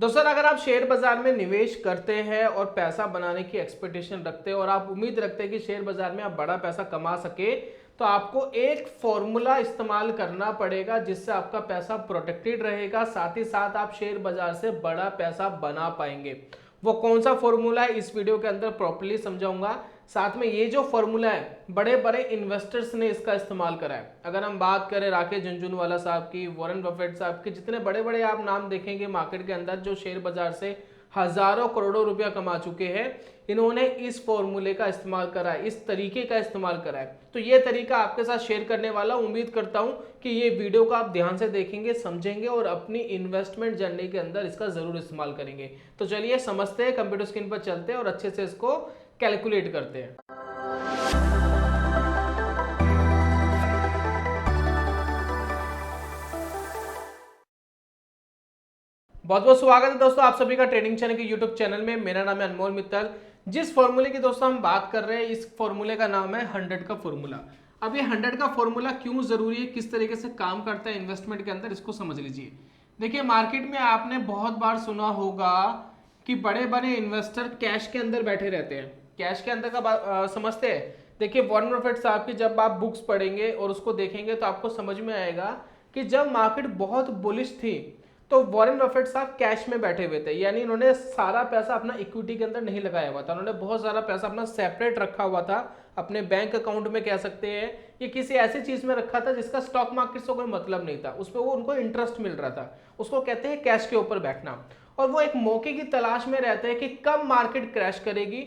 दोस्तों अगर आप शेयर बाजार में निवेश करते हैं और पैसा बनाने की एक्सपेक्टेशन रखते हैं और आप उम्मीद रखते हैं कि शेयर बाजार में आप बड़ा पैसा कमा सके, तो आपको एक फॉर्मूला इस्तेमाल करना पड़ेगा जिससे आपका पैसा प्रोटेक्टेड रहेगा, साथ ही साथ आप शेयर बाजार से बड़ा पैसा बना पाएंगे। वो कौन सा फॉर्मूला है इस वीडियो के अंदर प्रॉपर्ली समझाऊंगा। साथ में ये जो फॉर्मूला है बड़े बड़े इन्वेस्टर्स ने इसका इस्तेमाल करा है। अगर हम बात करें राकेश झुनझुनवाला साहब की, वॉरेन बफेट साहब की, जितने बड़े बड़े आप नाम देखेंगे मार्केट के अंदर जो शेयर बाजार से हजारों करोड़ों रुपया कमा चुके हैं, इन्होंने इस फॉर्मूले का इस्तेमाल करा है, इस तरीके का इस्तेमाल करा है। तो ये तरीका आपके साथ शेयर करने वाला हूं। उम्मीद करता हूं कि ये वीडियो को आप ध्यान से देखेंगे, समझेंगे और अपनी इन्वेस्टमेंट जर्नी के अंदर इसका जरूर इस्तेमाल करेंगे। तो चलिए समझते हैं, कंप्यूटर स्क्रीन पर चलते हैं और अच्छे से इसको कैलकुलेट करते हैं। बहुत बहुत स्वागत है दोस्तों आप सभी का ट्रेडिंग चैनल के यूट्यूब चैनल में। मेरा नाम है अनमोल मित्तल। जिस फॉर्मूले की दोस्तों हम बात कर रहे हैं, इस फॉर्मूले का नाम है 100 का फॉर्मूला। अब ये 100 का फॉर्मूला क्यों जरूरी है, किस तरीके से काम करता है इन्वेस्टमेंट के अंदर, इसको समझ लीजिए। देखिए मार्केट में आपने बहुत बार सुना होगा कि बड़े बड़े इन्वेस्टर कैश के अंदर बैठे रहते हैं। कैश के अंदर का समझते हैं। देखिए वॉरेन बफेट साहब की जब आप बुक्स पढ़ेंगे और उसको देखेंगे तो आपको समझ में आएगा कि जब मार्केट बहुत बुलिश थी तो वॉरेन बफेट साहब कैश में बैठे हुए थे, यानी उन्होंने सारा पैसा अपना इक्विटी के अंदर नहीं लगाया हुआ था। उन्होंने बहुत सारा पैसा अपना सेपरेट रखा हुआ था, अपने बैंक अकाउंट में कह सकते हैं, ये किसी ऐसी चीज में रखा था जिसका स्टॉक मार्केट से कोई मतलब नहीं था, उस पर वो उनको इंटरेस्ट मिल रहा था। उसको कहते हैं कैश के ऊपर बैठना। और वो एक मौके की तलाश में रहते हैं कि कब मार्केट क्रैश करेगी,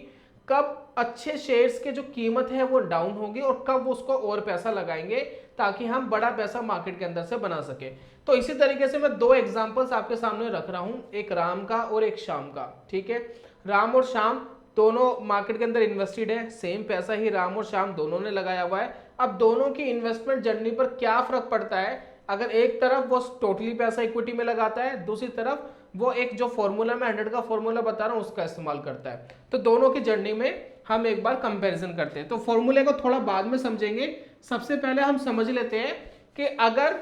कब अच्छे शेयर्स के जो कीमत है वो डाउन होगी और कब वो उसको और पैसा लगाएंगे ताकि हम बड़ा पैसा मार्केट के अंदर से बना सके। तो इसी तरीके से मैं दो एग्जांपल्स आपके सामने रख रहा हूं, एक राम का और एक श्याम का। ठीक है, राम और श्याम दोनों मार्केट के अंदर इन्वेस्टेड है, सेम पैसा ही राम और श्याम दोनों ने लगाया हुआ है। अब दोनों की इन्वेस्टमेंट जर्नी पर क्या फर्क पड़ता है, अगर एक तरफ वो टोटली पैसा इक्विटी में लगाता है, दूसरी तरफ वो एक जो फॉर्मूला मैं 100 का फॉर्मूला बता रहा हूं उसका इस्तेमाल करता है, तो दोनों की जर्नी में हम एक बार कंपैरिजन करते हैं। तो फॉर्मूले को थोड़ा बाद में समझेंगे, सबसे पहले हम समझ लेते हैं कि अगर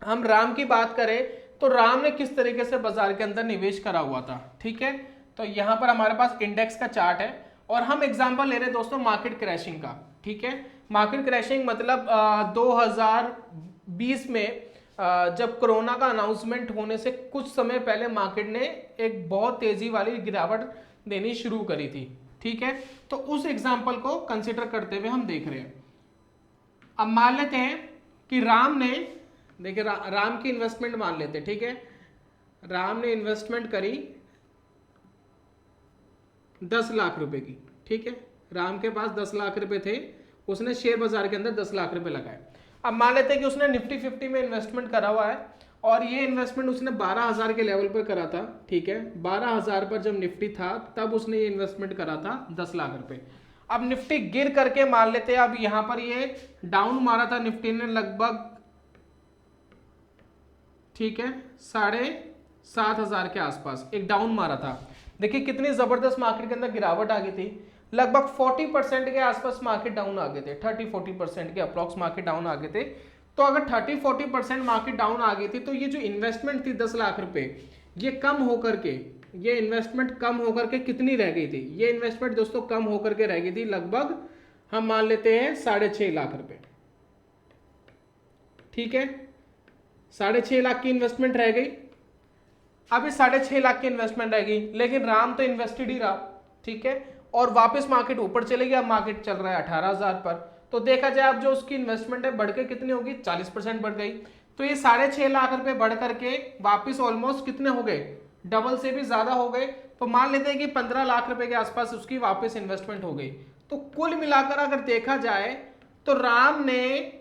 हम राम की बात करें तो राम ने किस तरीके से बाजार के अंदर निवेश करा हुआ था। ठीक है, तो यहां पर हमारे पास इंडेक्स का चार्ट है और हम एग्जांपल ले रहे हैं दोस्तों मार्केट क्रैशिंग का। ठीक है, मार्केट क्रैशिंग मतलब 2020 में जब कोरोना का अनाउंसमेंट होने से कुछ समय पहले मार्केट ने एक बहुत तेजी वाली गिरावट देनी शुरू करी थी। ठीक है, तो उस एग्जांपल को कंसीडर करते हुए हम देख रहे हैं। अब मान लेते हैं कि राम ने, देखिए राम की इन्वेस्टमेंट मान लेते हैं। ठीक है, राम ने इन्वेस्टमेंट करी 10 लाख रुपए की। ठीक है, राम के पास 10 लाख रुपए थे, उसने शेयर बाजार के अंदर 10 लाख रुपए लगाए। अब मान लेते हैं कि उसने निफ्टी 50 में इन्वेस्टमेंट करा हुआ है और ये इन्वेस्टमेंट उसने 12,000 के लेवल पर करा था। ठीक है, 12,000 पर जब निफ्टी था तब उसने ये इन्वेस्टमेंट करा था 10 लाख रुपए। अब निफ्टी गिर करके मान लेते हैं, अब यहां पर ये डाउन मारा था निफ्टी ने लगभग, ठीक है, 7,500 के आसपास एक डाउन मारा था। देखिए कितनी जबरदस्त मार्केट के अंदर गिरावट आ गई थी, लगभग 40% के आसपास मार्केट डाउन आ गए थे, 30-40% के अप्रॉक्स मार्केट डाउन आ गए थे। तो अगर 30-40% मार्केट डाउन आ गई थी तो ये जो इन्वेस्टमेंट थी 10 लाख रुपए, ये कम होकर के, ये इन्वेस्टमेंट कम होकर के कितनी रह गई थी, ये इन्वेस्टमेंट दोस्तों कम होकर के रह गई थी लगभग, हम मान लेते हैं 6.5 लाख रुपए। ठीक है, 6.5 लाख की इन्वेस्टमेंट रह गई। अब इस 6.5 लाख की इन्वेस्टमेंट रह गई, लेकिन राम तो इन्वेस्टेड ही रहा। ठीक है, और वापस मार्केट ऊपर चले गया, मार्केट चल रहा है 18,000 पर। तो देखा जाए अब जो उसकी इन्वेस्टमेंट है बढ़ के कितनी होगी, 40% बढ़ गई। तो ये 6.5 लाख रुपए बढ़ करके वापस ऑलमोस्ट कितने हो गए, डबल से भी ज्यादा हो गए। तो मान लेते हैं कि 15 लाख रुपए के आसपास उसकी वापस इन्वेस्टमेंट हो गई। तो कुल मिलाकर अगर देखा जाए तो राम ने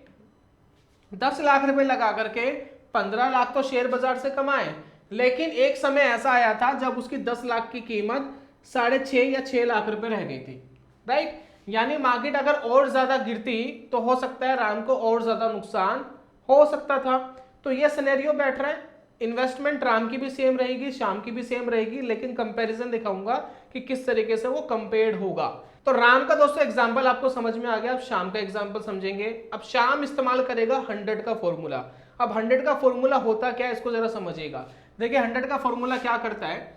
10 लाख रुपए लगा करके 15 लाख तो शेयर बाजार से कमाए, लेकिन एक समय ऐसा आया था जब उसकी 10 लाख की कीमत 6.5 या 6 लाख रुपए रह गई थी। राइट, यानी मार्केट अगर और ज्यादा गिरती तो हो सकता है राम को और ज्यादा नुकसान हो सकता था। तो ये सिनेरियो बैठ रहा है, इन्वेस्टमेंट राम की भी सेम रहेगी, श्याम की भी सेम रहेगी, लेकिन कंपैरिजन दिखाऊंगा कि किस तरीके से वो कंपेयर्ड होगा। तो राम का दोस्तों एग्जांपल आपको समझ में आ गया, अब श्याम का एग्जांपल समझेंगे। अब श्याम इस्तेमाल करेगा 100 का फॉर्मूला। अब 100 का फॉर्मूला होता क्या है इसको जरा समझिएगा। देखिए 100 का फॉर्मूला क्या करता है,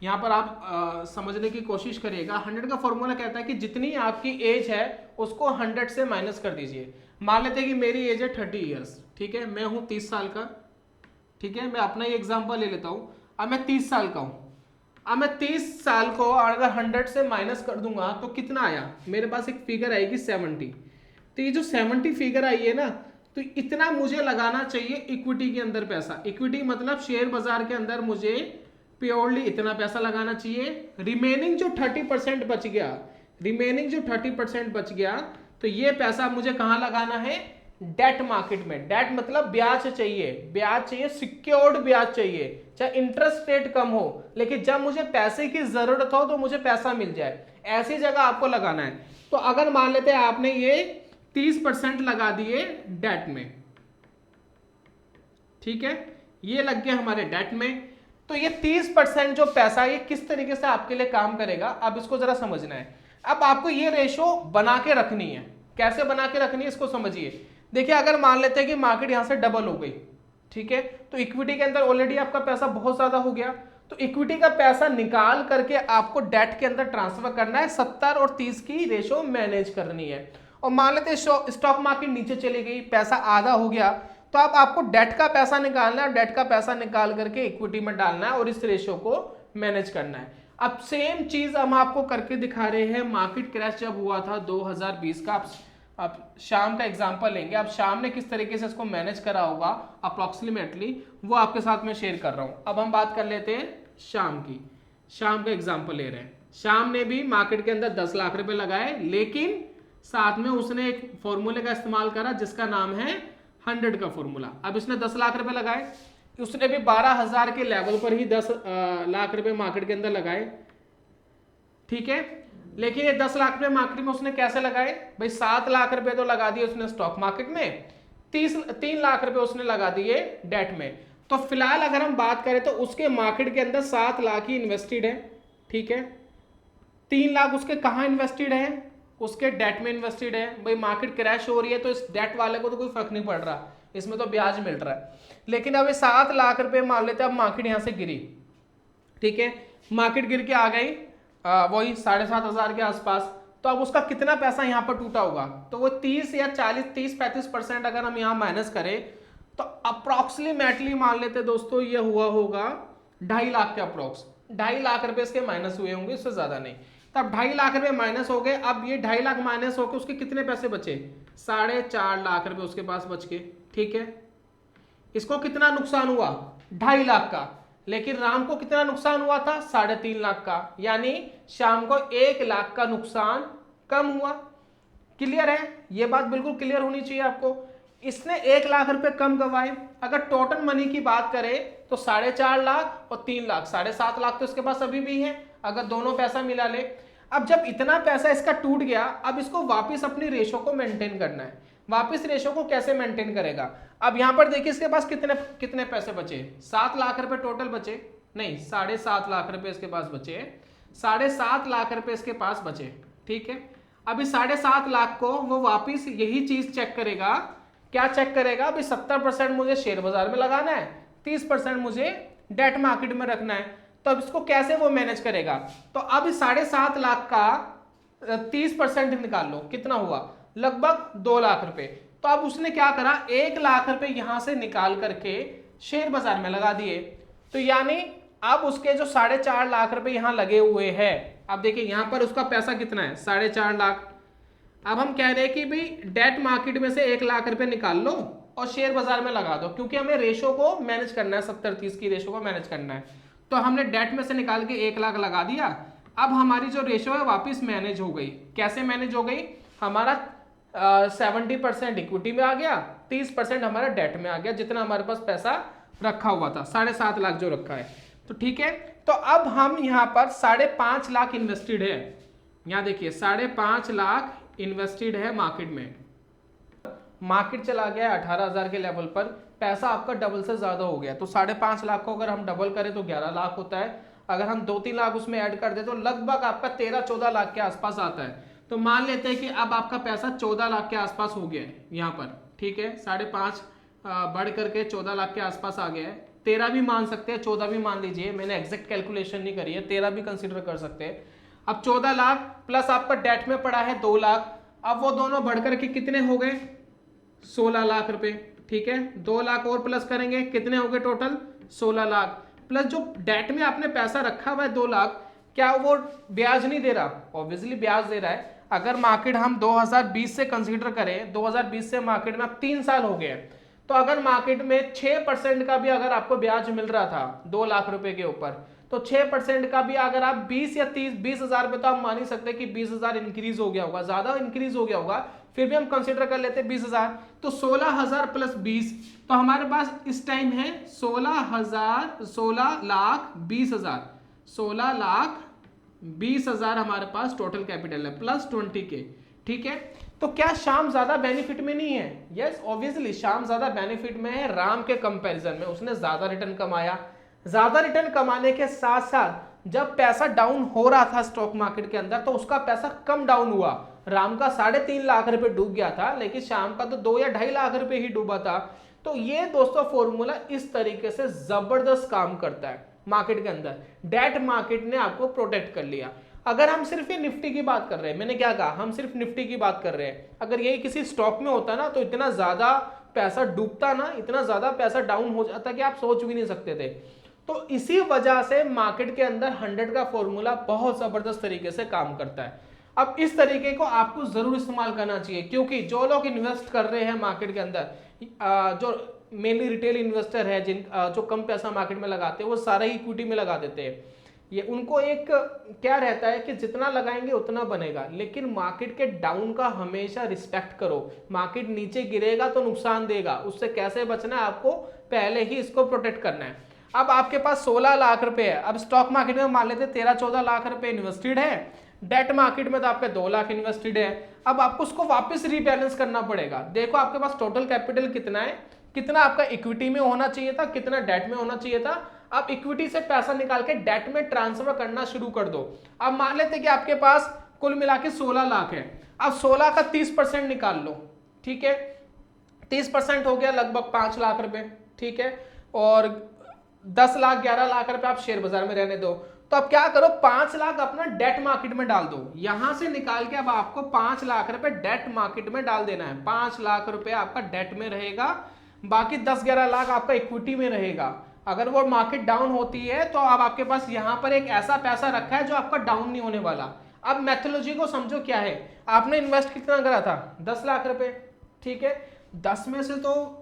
यहाँ पर आप समझने की कोशिश करिएगा। 100 का फॉर्मूला कहता है कि जितनी आपकी एज है उसको 100 से माइनस कर दीजिए। मान लेते हैं कि मेरी एज है 30 ईयर्स, ठीक है, मैं हूँ 30 साल का, ठीक है, मैं अपना ही एग्जाम्पल ले लेता हूँ। अब मैं 30 साल का हूँ, अब मैं 30 साल को अगर 100 से माइनस कर दूंगा तो कितना आया, मेरे पास एक फिगर आएगी 70। तो ये जो 70 फिगर आई है ना, तो इतना मुझे लगाना चाहिए इक्विटी के अंदर पैसा। इक्विटी मतलब शेयर बाजार के अंदर मुझे प्योरली इतना पैसा लगाना चाहिए। रिमेनिंग जो 30% बच गया, रिमेनिंग जो 30% बच गया, तो ये पैसा मुझे कहां लगाना है, डेट मार्केट में। डेट मतलब ब्याज चाहिए, ब्याज चाहिए, सिक्योर्ड ब्याज चाहिए, चाहे इंटरेस्ट रेट कम हो, लेकिन जब मुझे पैसे की जरूरत हो तो मुझे पैसा मिल जाए, ऐसी जगह आपको लगाना है। तो अगर मान लेते हैं आपने ये 30% लगा दिए डेट में, ठीक है, ये लग गया हमारे डेट में। तो ये 30% जो पैसा ये किस तरीके से आपके लिए काम करेगा, अब इसको जरा समझना है। अब आपको ये रेशो बना के रखनी है। कैसे बना के रखनी है इसको समझिए। देखिए अगर मान लेते हैं कि मार्केट यहां से डबल हो गई, ठीक है, तो इक्विटी के अंदर ऑलरेडी आपका पैसा बहुत ज्यादा हो गया, तो इक्विटी का पैसा निकाल करके आपको डेट के अंदर ट्रांसफर करना है। 70 और 30 की रेशो मैनेज करनी है। और मान लेते हैं स्टॉक मार्केट नीचे चली गई, पैसा आधा हो गया, तो अब आपको डेट का पैसा निकालना है, डेट का पैसा निकाल करके इक्विटी में डालना है और इस रेशो को मैनेज करना है। अब सेम चीज हम आपको करके दिखा रहे हैं। मार्केट क्रैश जब हुआ था 2020 का, आप शाम का एग्जांपल लेंगे, अब शाम ने किस तरीके से इसको मैनेज करा होगा अप्रोक्सीमेटली, वो आपके साथ में शेयर कर रहा हूं। अब हम बात कर लेते हैं शाम की। शाम का एग्जांपल ले रहे हैं। शाम ने भी मार्केट के अंदर 10 लाख रुपए लगाए, लेकिन साथ में उसने एक फॉर्मूले का इस्तेमाल करा जिसका नाम है 100 का फॉर्मूला। अब इसने 10 लाख रुपए लगाए, उसने भी 12,000 के लेवल पर ही 10 लाख रुपए मार्केट के अंदर लगाए, ठीक है। लेकिन ये 10 लाख रुपए मार्केट में उसने कैसे लगाए भाई, 7 लाख रुपए तो लगा दिए उसने स्टॉक मार्केट में, 3 लाख रुपए उसने लगा दिए डेट में। तो फिलहाल अगर हम बात करें तो उसके मार्केट के अंदर 7 लाख ही इन्वेस्टेड है, ठीक है। 3 लाख उसके कहाँ इन्वेस्टेड है, उसके डेट में इन्वेस्टेड है। भाई मार्केट क्रैश हो रही है तो इस डेट वाले को तो कोई फर्क नहीं पड़ रहा, इसमें तो ब्याज मिल रहा है। लेकिन अब ये 7 लाख रुपए मान लेते हैं, अब मार्केट यहां से गिरी, ठीक है, मार्केट गिर के आ गई वही 7,500 के आसपास, तो अब उसका कितना पैसा यहां पर टूटा होगा, तो वो 30 या 40, 30-35% अगर हम यहां माइनस करें तो अप्रोक्सीमेटली मान लेते दोस्तों ये हुआ होगा 2.5 लाख के अप्रोक्स। 2.5 लाख रुपए इसके माइनस हुए होंगे, इससे ज्यादा नहीं। तब 2.5 लाख रुपए माइनस हो गए। अब ये 2.5 लाख माइनस होकर उसके कितने पैसे बचे, 4.5 लाख रुपए उसके पास बच के, ठीक है। इसको कितना नुकसान हुआ, 2.5 लाख का, लेकिन राम को कितना नुकसान हुआ था, 3.5 लाख का, यानी शाम को 1 लाख का नुकसान कम हुआ। क्लियर है, ये बात बिल्कुल क्लियर होनी चाहिए आपको। इसने 1 लाख रुपए कम गंवाए। अगर टोटल मनी की बात करें तो 4.5 लाख और 3 लाख, 7.5 लाख तो इसके पास अभी भी है, अगर दोनों पैसा मिला ले। अब जब इतना पैसा इसका टूट गया, अब इसको वापस अपनी रेशो को मेंटेन करना है। वापस रेशो को कैसे मेंटेन करेगा, अब यहां पर देखिए इसके पास कितने कितने पैसे बचे, 7 लाख रुपए टोटल बचे, नहीं 7.5 लाख रुपए इसके पास बचे, 7.5 लाख रुपए इसके पास बचे, ठीक है। अभी 7.5 लाख को वो वापिस यही चीज चेक करेगा, क्या चेक करेगा, अभी 70% मुझे शेयर बाजार में लगाना है, 30% मुझे डेट मार्केट में रखना है। तो अब इसको कैसे वो मैनेज करेगा, तो अब 7.5 लाख का 30% निकाल लो, कितना हुआ, लगभग 2 लाख रुपए। तो अब उसने क्या करा, 1 लाख रुपए यहां से निकाल करके शेयर बाजार में लगा दिए। तो यानी अब उसके जो 4.5 लाख रुपए यहां लगे हुए हैं, अब देखिए यहां पर उसका पैसा कितना है, 4.5 लाख। अब हम कह रहे हैं कि भाई डेट मार्केट में से 1 लाख रुपए निकाल लो और शेयर बाजार में लगा दो, क्योंकि हमें रेशो को मैनेज करना है, 70-30 की रेशो को मैनेज करना है। तो हमने डेट में से निकाल के 1 लाख लगा दिया। अब हमारी जो रेशो है वापस मैनेज हो गई। कैसे मैनेज हो गई, हमारा 70% इक्विटी में आ गया, 30% हमारा डेट में आ गया, जितना हमारे पास पैसा रखा हुआ था, 7.5 लाख जो रखा है। तो ठीक है, तो अब हम यहाँ पर 5.5 लाख इन्वेस्टेड है, यहाँ देखिए 5.5 लाख इन्वेस्टेड है मार्केट में। मार्केट चला गया 18,000 के लेवल पर, पैसा आपका डबल से ज्यादा हो गया। तो 5.5 लाख को अगर हम डबल करें तो 11 लाख होता है। अगर हम 2-3 लाख उसमें ऐड कर दे तो लगभग आपका 13-14 लाख के आसपास आता है। तो मान लेते हैं कि अब आपका पैसा 14 लाख के आसपास हो गया है यहाँ पर, ठीक है, 5.5 बढ़ करके 14 लाख के आसपास आ गया है, 13 भी मान सकते हैं, 14 भी मान लीजिए, मैंने एग्जैक्ट कैलकुलेशन नहीं करी है, 13 भी कंसीडर कर सकते हैं। अब 14 लाख प्लस आपका डेट में पड़ा है 2 लाख, अब वो दोनों बढ़कर के कितने हो गए 16 लाख रुपए, ठीक है। 2 लाख और प्लस करेंगे, कितने हो गए टोटल 16 लाख, प्लस जो डेट में आपने पैसा रखा हुआ है 2 लाख, क्या वो ब्याज नहीं दे रहा? ऑब्वियसली ब्याज दे रहा है। अगर मार्केट हम 2020 से कंसीडर करें, 2020 से मार्केट में अब 3 साल हो गए, तो अगर मार्केट में 6% का भी अगर आपको ब्याज मिल रहा था 2 लाख रुपए के ऊपर, तो 6% का भी अगर आप 20 या 20 हजार रुपए, तो आप मान ही सकते हैं कि 20,000 इंक्रीज हो गया होगा, ज्यादा इंक्रीज हो गया होगा, फिर भी हम कंसीडर कर लेते हैं 20,000, तो 16,000 प्लस 20, तो हमारे पास इस टाइम है 16,20,000, 16,20,000 हमारे पास टोटल कैपिटल है प्लस 20K, ठीक है। तो क्या श्याम ज्यादा बेनिफिट में नहीं है? यस ऑब्वियसली श्याम ज्यादा बेनिफिट में है राम के कंपैरिजन में, उसने ज्यादा रिटर्न कमाया। ज्यादा रिटर्न कमाने के साथ साथ जब पैसा डाउन हो रहा था स्टॉक मार्केट के अंदर, तो उसका पैसा कम डाउन हुआ। राम का 3.5 लाख रुपए डूब गया था, लेकिन श्याम का तो 2 या 2.5 लाख रुपए ही डूबा था। तो ये दोस्तों फॉर्मूला इस तरीके से जबरदस्त काम करता है मार्केट के अंदर। डेट मार्केट ने आपको प्रोटेक्ट कर लिया। अगर हम सिर्फ ये निफ्टी की बात कर रहे हैं, मैंने क्या कहा, हम सिर्फ निफ्टी की बात कर रहे हैं, अगर यही किसी स्टॉक में होता ना, तो इतना ज्यादा पैसा डूबता ना, इतना ज्यादा पैसा डाउन हो जाता कि आप सोच भी नहीं सकते थे। तो इसी वजह से मार्केट के अंदर 100 का फॉर्मूला बहुत जबरदस्त तरीके से काम करता है। अब इस तरीके को आपको जरूर इस्तेमाल करना चाहिए, क्योंकि जो लोग इन्वेस्ट कर रहे हैं मार्केट के अंदर, जो मेनली रिटेल इन्वेस्टर है, जो कम पैसा मार्केट में लगाते हैं, वो सारा ही इक्विटी में लगा देते हैं। ये उनको एक क्या रहता है कि जितना लगाएंगे उतना बनेगा, लेकिन मार्केट के डाउन का हमेशा रिस्पेक्ट करो। मार्केट नीचे गिरेगा तो नुकसान देगा, उससे कैसे बचना है, आपको पहले ही इसको प्रोटेक्ट करना है। अब आपके पास 16 लाख रुपए है, अब स्टॉक मार्केट में मान लेते 13-14 लाख रुपए इन्वेस्टेड है, डेट मार्केट में तो आपके 2 लाख इन्वेस्टेड है। अब आपको उसको वापस रीबैलेंस करना पड़ेगा। देखो आपके पास टोटल कैपिटल कितना है, कितना आपका इक्विटी में होना चाहिए था, कितना डेट में होना चाहिए था। आप इक्विटी से पैसा निकाल के डेट में ट्रांसफर करना शुरू कर दो। अब मान लेते कि आपके पास कुल मिला के 16 लाख है, अब 16 का 30% निकाल लो, ठीक है। 30% हो गया लगभग 5 लाख रुपए, ठीक है। और 10 लाख 11 लाख रुपए आप शेयर बाजार में रहने दो। तो अब क्या करो, 5 लाख अपना डेट मार्केट में डाल दो, यहां से निकाल के अब आपको 5 लाख रुपए डेट मार्केट में डाल देना है। 5 लाख रुपए आपका डेट में रहेगा, बाकी 10-11 लाख आपका इक्विटी में रहेगा। अगर वो मार्केट डाउन होती है तो अब आपके पास यहां पर एक ऐसा पैसा रखा है जो आपका डाउन नहीं होने वाला। अब मैथोलॉजी को समझो क्या है। आपने इन्वेस्ट कितना करा था, 10 लाख रुपए, ठीक है। 10 में से तो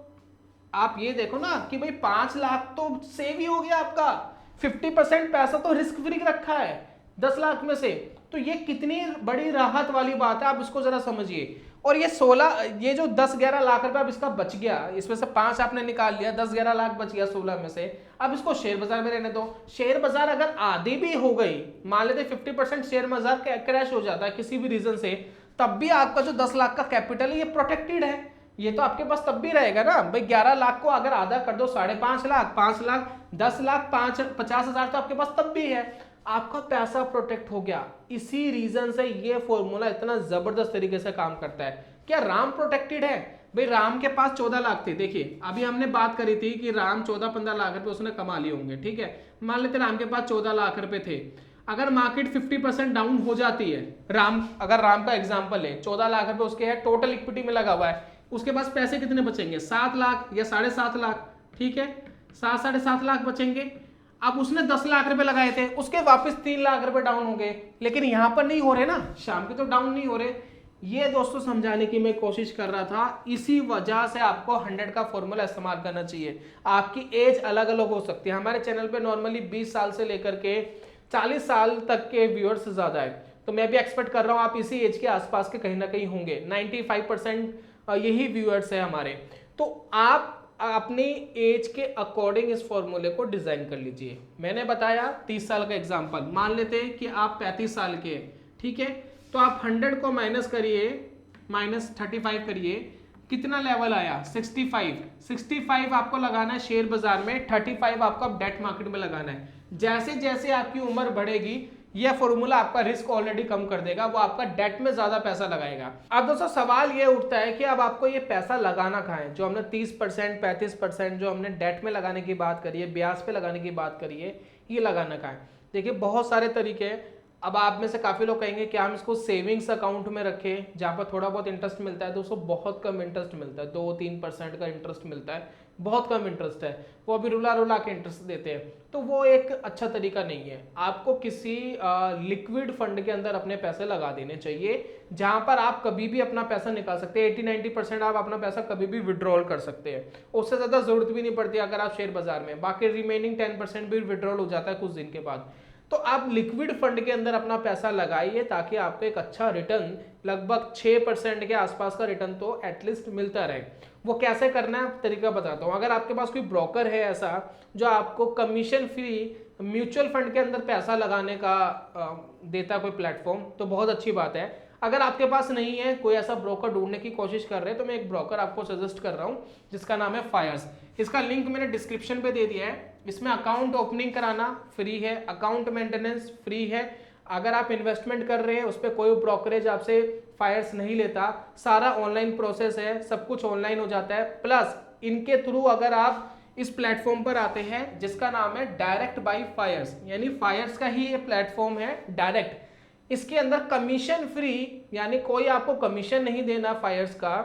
आप ये देखो ना कि भाई 5 लाख तो सेव ही हो गया आपका, 50% पैसा तो रिस्क फ्री रखा है 10 लाख में से। तो ये कितनी बड़ी राहत वाली बात है, आप इसको जरा समझिए। और ये 16, ये जो 10-11 लाख रुपए अब इसका बच गया, इसमें से 5 आपने निकाल लिया, 10-11 लाख बच गया 16 में से। अब इसको शेयर बाजार में रहने दो। शेयर बाजार अगर आधी भी हो गई, मान लेते 50% शेयर बाजार क्रैश हो जाता है किसी भी रीजन से, तब भी आपका जो 10 लाख का कैपिटल है ये प्रोटेक्टेड है, ये तो आपके पास तब भी रहेगा ना भाई। 11 लाख को अगर आधा कर दो 5.5 लाख, 5 लाख, 10 लाख, 50,000 तो आपके पास तब भी है, आपका पैसा प्रोटेक्ट हो गया। इसी रीजन से ये फॉर्मूला इतना जबरदस्त तरीके से काम करता है। क्या राम प्रोटेक्टेड है? भाई राम के पास 14 लाख थे, देखिए अभी हमने बात करी थी कि राम 14-15 लाख रुपए उसने कमा लिए होंगे, ठीक है। मान लेते राम के पास 14 लाख रुपए थे, अगर मार्केट 50% डाउन हो जाती है, अगर राम का एग्जांपल है, 14 लाख रुपए उसके है, टोटल इक्विटी में लगा हुआ है, उसके पास पैसे कितने बचेंगे, 7 लाख या 7.5 लाख, ठीक है। 7-7.5 लाख बचेंगे। अब उसने 10 लाख रुपए लगाए थे, उसके वापस 3 लाख रुपए डाउन हो गए, लेकिन यहां पर नहीं हो रहे ना, शाम के तो डाउन नहीं हो रहे। ये दोस्तों समझाने की मैं कोशिश कर रहा था। इसी वजह से आपको 100 का फॉर्मूला इस्तेमाल करना चाहिए। आपकी एज अलग अलग हो सकती है, हमारे चैनल पे नॉर्मली 20 साल से लेकर के 40 साल तक के व्यूअर्स ज्यादा है, तो मैं भी एक्सपेक्ट कर रहा हूं आप इसी एज के आसपास के कहीं ना कहीं होंगे। 95% यही व्यूअर्स है हमारे। तो आप अपनी एज के अकॉर्डिंग इस फॉर्मूले को डिजाइन कर लीजिए। मैंने बताया 30 साल का एग्जांपल, मान लेते हैं कि आप 35 साल के, ठीक है। तो आप 100 को माइनस करिए, -35 करिए, कितना लेवल आया, 65 आपको लगाना है शेयर बाजार में, 35 आपको अब डेट मार्केट में लगाना है। जैसे जैसे आपकी उम्र बढ़ेगी यह फॉर्मूला आपका रिस्क ऑलरेडी कम कर देगा, वो आपका डेट में ज्यादा पैसा लगाएगा। अब दोस्तों सवाल ये उठता है कि अब आपको ये पैसा लगाना कहाँ है। जो हमने 30% 35% जो हमने डेट में लगाने की बात करी है, ब्याज पे लगाने की बात करी है, ये लगाना कहाँ है। देखिए बहुत सारे तरीके हैं। अब आप में से काफी लोग कहेंगे कि हम इसको सेविंग्स अकाउंट में रखें जहां पर थोड़ा बहुत इंटरेस्ट मिलता है। दोस्तों बहुत कम इंटरेस्ट मिलता है, 2-3% का इंटरेस्ट मिलता है, बहुत कम इंटरेस्ट है। वो अभी रुला रुला के इंटरेस्ट देते हैं, तो वो एक अच्छा तरीका नहीं है। आपको किसी लिक्विड फंड के अंदर अपने पैसे लगा देने चाहिए जहां पर आप कभी भी अपना पैसा निकाल सकते हैं। 80-90% आप अपना पैसा कभी भी विड्रॉल कर सकते हैं, उससे ज्यादा जरूरत भी नहीं पड़ती अगर आप शेयर बाजार में। बाकी रिमेनिंग 10% भी विड्रॉल हो जाता है कुछ दिन के बाद। तो आप लिक्विड फंड के अंदर अपना पैसा लगाइए ताकि आपको एक अच्छा रिटर्न, लगभग 6% के आसपास का रिटर्न तो एटलीस्ट मिलता रहे। वो कैसे करना है तरीका बताता हूँ। अगर आपके पास कोई ब्रोकर है ऐसा जो आपको कमीशन फ्री म्यूचुअल फंड के अंदर पैसा लगाने का देता है कोई प्लेटफॉर्म, तो बहुत अच्छी बात है। अगर आपके पास नहीं है, कोई ऐसा ब्रोकर ढूंढने की कोशिश कर रहे हैं, तो मैं एक ब्रोकर आपको सजेस्ट कर रहा हूँ जिसका नाम है फायर्स। इसका लिंक मैंने डिस्क्रिप्शन पे दे दिया है। इसमें अकाउंट ओपनिंग कराना फ्री है, अकाउंट मेंटेनेंस फ्री है। अगर आप इन्वेस्टमेंट कर रहे हैं उस पर कोई ब्रोकरेज आपसे फायर्स नहीं लेता, सारा ऑनलाइन प्रोसेस है, सब कुछ ऑनलाइन हो जाता है। प्लस इनके थ्रू अगर आप इस प्लेटफॉर्म पर आते हैं जिसका नाम है डायरेक्ट बाय फायर्स, यानी फायर्स का ही ये प्लेटफॉर्म है डायरेक्ट। इसके अंदर कमीशन फ्री, यानी कोई आपको कमीशन नहीं देना, फायर्स का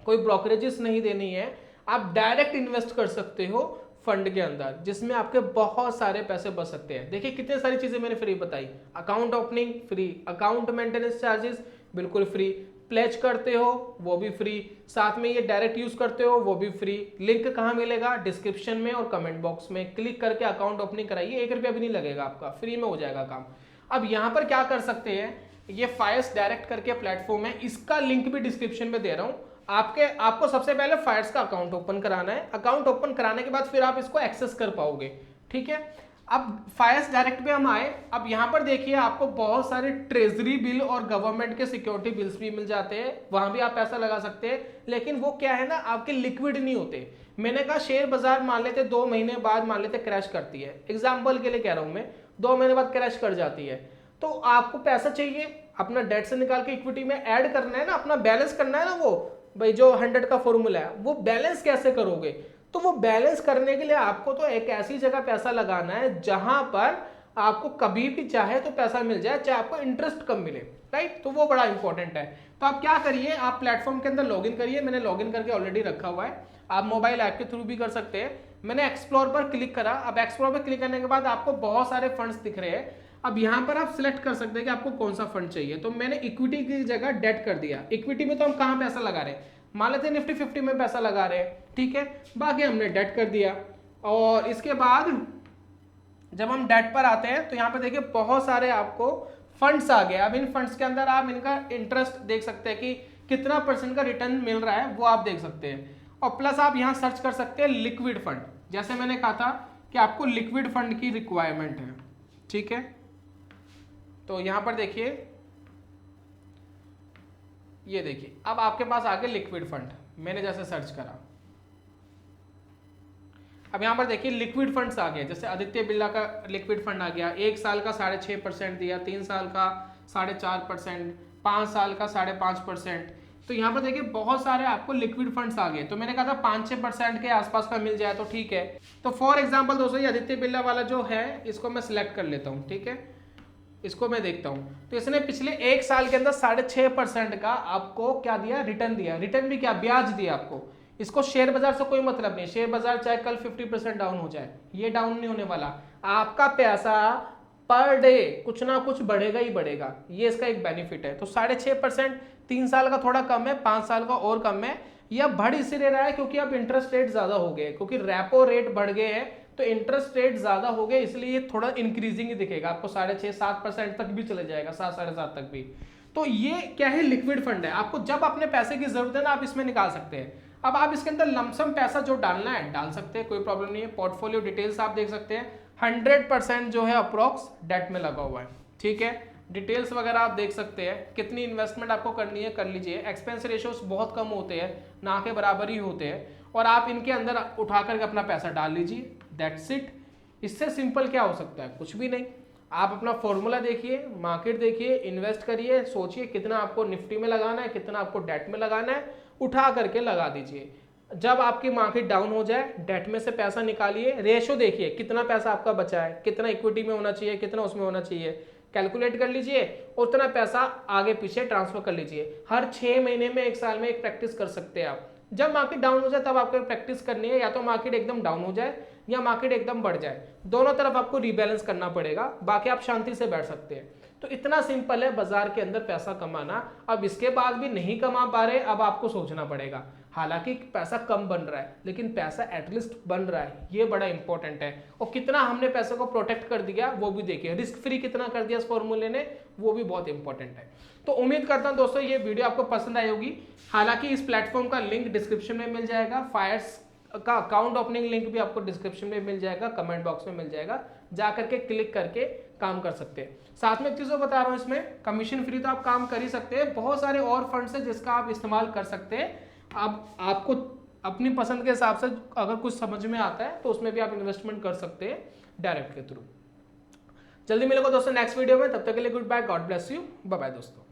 कोई ब्रोकरेजेस नहीं देनी है। आप डायरेक्ट इन्वेस्ट कर सकते हो फंड के अंदर जिसमें आपके बहुत सारे पैसे बच सकते हैं। देखिए कितनी सारी चीजें मैंने फ्री बताई। Account opening free, account maintenance charges बिल्कुल फ्री, प्लेज करते हो वो भी फ्री, साथ में ये डायरेक्ट यूज करते हो वो भी फ्री। लिंक कहाँ मिलेगा? डिस्क्रिप्शन में और कमेंट बॉक्स में। क्लिक करके अकाउंट ओपनिंग कराइए, 1 रुपया भी नहीं लगेगा आपका, फ्री में हो जाएगा काम। अब यहाँ पर क्या कर सकते हैं, ये फायर्स डायरेक्ट करके प्लेटफॉर्म है, इसका लिंक भी डिस्क्रिप्शन में दे रहा हूँ। आपको सबसे पहले फायर्स का अकाउंट ओपन कराना है। अकाउंट ओपन कराने के बाद फिर आप इसको एक्सेस कर पाओगे, ठीक है। अब फायर्स डायरेक्ट पे हम आए। अब यहाँ पर देखिए आपको बहुत सारे ट्रेजरी बिल और गवर्नमेंट के सिक्योरिटी बिल्स भी मिल जाते हैं, वहां भी आप पैसा लगा सकते हैं। लेकिन वो क्या है ना, आपके लिक्विड नहीं होते। मैंने कहा शेयर बाजार मान लेते 2 महीने बाद मान लेते क्रैश करती है, एग्जाम्पल के लिए कह रहा हूं मैं, 2 महीने बाद क्रैश कर जाती है, तो आपको पैसा चाहिए अपना डेट से निकाल के इक्विटी में ऐड करना है ना, अपना बैलेंस करना है ना। वो भाई जो 100 का फॉर्मूला है, वो बैलेंस कैसे करोगे? तो वो बैलेंस करने के लिए आपको तो एक ऐसी जगह पैसा लगाना है जहां पर आपको कभी भी चाहे तो पैसा मिल जाए, चाहे आपको इंटरेस्ट कम मिले, राइट। तो वो बड़ा इंपॉर्टेंट है। तो आप क्या करिए, आप प्लेटफॉर्म के अंदर लॉगिन करिए। मैंने लॉगिन करके ऑलरेडी रखा हुआ है, आप मोबाइल ऐप के थ्रू भी कर सकते हैं। मैंने एक्सप्लोर पर क्लिक करा। अब एक्सप्लोर पर क्लिक करने के बाद आपको बहुत सारे फंड्स दिख रहे हैं। अब यहाँ पर आप सिलेक्ट कर सकते हैं कि आपको कौन सा फंड चाहिए। तो मैंने इक्विटी की जगह डेट कर दिया। इक्विटी में तो हम कहाँ पैसा लगा रहे हैं, मान लेते हैं निफ्टी 50 में पैसा लगा रहे हैं, ठीक है। बाकी हमने डेट कर दिया। और इसके बाद जब हम डेट पर आते हैं तो यहाँ पे देखिए बहुत सारे आपको फंड्स आ गए। अब इन फंड्स के अंदर आप इनका इंटरेस्ट देख सकते हैं कि कितना % का रिटर्न मिल रहा है, वो आप देख सकते हैं। और प्लस आप यहाँ सर्च कर सकते हैं लिक्विड फंड, जैसे मैंने कहा था कि आपको लिक्विड फंड की रिक्वायरमेंट है, ठीक है। तो यहाँ पर देखिए, ये देखिए अब आपके पास आ गए लिक्विड फंड। मैंने जैसे सर्च करा, अब यहाँ पर देखिए लिक्विड फंड्स आ गए। जैसे आदित्य बिरला का लिक्विड फंड आ गया, 1 साल का 6.5% दिया, 3 साल का 4.5%, 5 साल का 5.5%। तो यहाँ पर देखिए बहुत सारे आपको लिक्विड फंड्स आ गए। तो मैंने कहा था 5-6% के आसपास का मिल जाए तो ठीक है। तो फॉर एग्जाम्पल दोस्तों ये आदित्य बिरला वाला जो है, इसको मैं सिलेक्ट कर लेता हूँ, ठीक है। इसको मैं देखता हूं, तो इसने पिछले 1 साल के अंदर 6.5% का आपको क्या दिया, रिटर्न दिया। रिटर्न भी क्या, ब्याज दिया आपको। इसको शेयर बाजार से कोई मतलब नहीं, शेयर बाजार चाहे कल 50% डाउन हो जाए, ये डाउन नहीं होने वाला। आपका पैसा पर डे कुछ ना कुछ बढ़ेगा ही बढ़ेगा, ये इसका एक बेनिफिट है। तो 6.5%, 3 साल का थोड़ा कम है, 5 साल का और कम है। यह बढ़ इसलिए रहा है क्योंकि अब इंटरेस्ट रेट ज्यादा हो गए, क्योंकि रेपो रेट बढ़ गए हैं, तो इंटरेस्ट रेट ज्यादा हो गए, इसलिए ये थोड़ा इंक्रीजिंग ही दिखेगा आपको। 6.5-7% तक भी चले जाएगा, 7-7.5 तक भी। तो ये क्या है, लिक्विड फंड है। आपको जब अपने पैसे की जरूरत है ना, आप इसमें निकाल सकते हैं। अब आप इसके अंदर लमसम पैसा जो डालना है डाल सकते हैं, कोई प्रॉब्लम नहीं है। पोर्टफोलियो डिटेल्स आप देख सकते हैं, 100% जो है अप्रोक्स डेट में लगा हुआ है, ठीक है। डिटेल्स वगैरह आप देख सकते हैं, कितनी इन्वेस्टमेंट आपको करनी है कर लीजिए। एक्सपेंस रेशियोज बहुत कम होते हैं, ना के बराबर ही होते हैं, और आप इनके अंदर उठा करके अपना पैसा डाल लीजिए, दैट्स इट। इससे सिंपल क्या हो सकता है, कुछ भी नहीं। आप अपना फॉर्मूला देखिए, मार्केट देखिए, इन्वेस्ट करिए, सोचिए कितना आपको निफ्टी में लगाना है, कितना आपको डेट में लगाना है, उठा करके लगा दीजिए। जब आपकी मार्केट डाउन हो जाए, डेट में से पैसा निकालिए, रेशो देखिए कितना पैसा आपका बचा है, कितना इक्विटी में होना चाहिए, कितना उसमें होना चाहिए, कैलकुलेट कर लीजिए, उतना पैसा आगे पीछे ट्रांसफर कर लीजिए। हर 6 महीने में, 1 साल में एक प्रैक्टिस कर सकते हैं आप। जब मार्केट डाउन हो जाए तब आपको प्रैक्टिस करनी है, या तो मार्केट एकदम डाउन हो जाए या मार्केट एकदम बढ़ जाए, दोनों तरफ आपको रीबैलेंस करना पड़ेगा, बाकी आप शांति से बैठ सकते हैं। तो इतना सिंपल है बाजार के अंदर पैसा कमाना। अब इसके बाद भी नहीं कमा पा रहे, अब आपको सोचना पड़ेगा। हालांकि पैसा कम बन रहा है लेकिन पैसा एटलीस्ट बन रहा है, ये बड़ा इंपॉर्टेंट है। और कितना हमने पैसे को प्रोटेक्ट कर दिया वो भी देखिए, रिस्क फ्री कितना कर दिया इस फॉर्मूले ने, वो भी बहुत इंपॉर्टेंट है। तो उम्मीद करता हूं दोस्तों ये वीडियो आपको पसंद आई होगी। हालांकि इस प्लेटफॉर्म का लिंक डिस्क्रिप्शन में मिल जाएगा, फायर्स का अकाउंट ओपनिंग लिंक भी आपको डिस्क्रिप्शन में मिल जाएगा, कमेंट बॉक्स में मिल जाएगा, जा करके क्लिक करके काम कर सकते हैं। साथ में एक चीज बता रहा हूं, इसमें कमीशन फ्री तो आप काम कर ही सकते हैं, बहुत सारे और फंड्स है जिसका आप इस्तेमाल कर सकते हैं। अब आपको अपनी पसंद के हिसाब से अगर कुछ समझ में आता है तो उसमें भी आप इन्वेस्टमेंट कर सकते हैं डायरेक्ट के थ्रू। जल्दी मिलेगा दोस्तों नेक्स्ट वीडियो में, तब तक के लिए good bye, god bless you, bye bye दोस्तों।